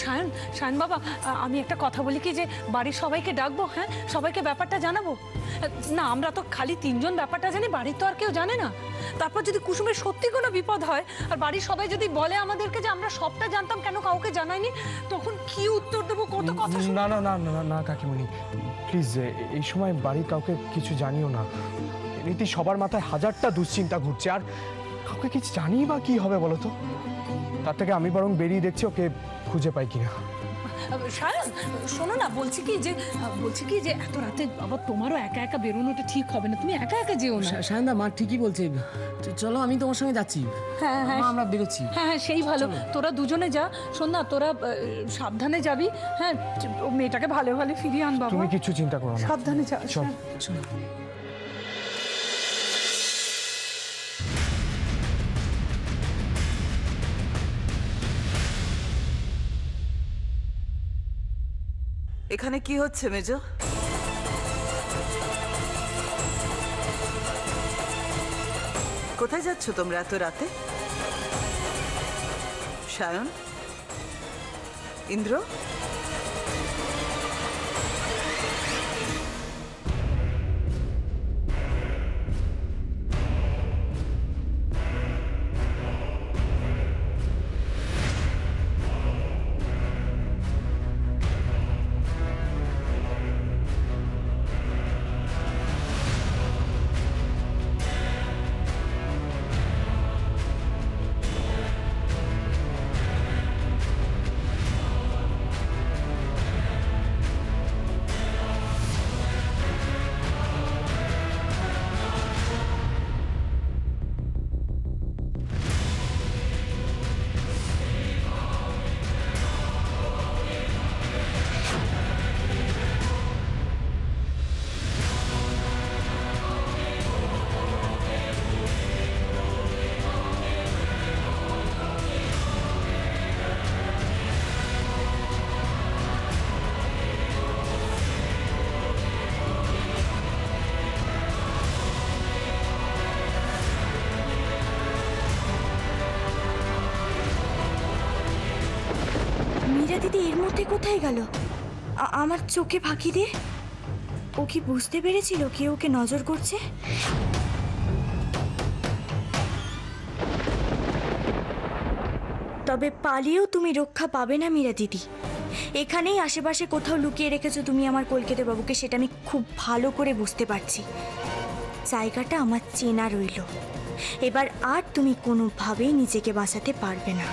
সায়ন, সায়ন বাবা, আমি একটা কথা বলি কি, যে বাড়ির সবাইকে ডাকবো? হ্যাঁ, সবাইকে ব্যাপারটা জানাবো? না, আমরা তো খালি তিনজন ব্যাপারটা জানি, বাড়ির তো আর কেউ জানে না। তারপর যদি কুসুমের সত্যি কোনো বিপদ হয় আর বাড়ির সবাই যদি বলে আমাদেরকে যে আমরা সবটা জানতাম, কেন কাউকে জানাইনি, তখন কি উত্তর দেবো? কত কথা। না না না না না কাকিমণি, প্লিজ এই সময় বাড়ির কাউকে কিছু জানিও না। এমনিতেই সবার মাথায় হাজারটা দুশ্চিন্তা ঘুরছে, আর কাউকে কিছু জানি বা কি হবে বলো তো? তার থেকে আমি বরং বেরিয়ে দেখছি ওকে খুঁজে পাই কিনা। সায়ন, শোনো না, বলছি কি যে এত রাতে আবার তোমারও একা একা বেরোনোটা ঠিক হবে না। তুমি একা একা যেও না। সায়নদা, মা ঠিকই বলছে, চলো আমি তোমার সঙ্গে যাচ্ছি। হ্যাঁ হ্যাঁ, আমরা বেরোচ্ছি। হ্যাঁ হ্যাঁ, সেই ভালো। তোরা দুজনে যা। শোন না, তোরা সাবধানে যাবি। হ্যাঁ, মেয়েটাকে ভালো ভালো ফিরিয়ে আন বাবা। তুমি কিছু চিন্তা করো না, সাবধানে যা। চল চলো। এখানে কি হচ্ছে মেজ? কোথায় যাচ্ছ তোমরা এত রাতে? সায়ন, ইন্দ্র, মীরা দিদি এর মধ্যে কোথায় গেল? আমার চোখে ফাঁকি দিয়ে ও কি বুঝতে পেরেছিল কেউ ওকে নজর করছে? তবে পালিয়েও তুমি রক্ষা পাবে না মীরা দিদি। এখানেই আশেপাশে কোথাও লুকিয়ে রেখেছো তুমি আমার কলকাতা বাবুকে, সেটা আমি খুব ভালো করে বুঝতে পারছি। জায়গাটা আমার চেনা রইল। এবার আর তুমি কোনোভাবেই নিজেকে বাঁচাতে পারবে না।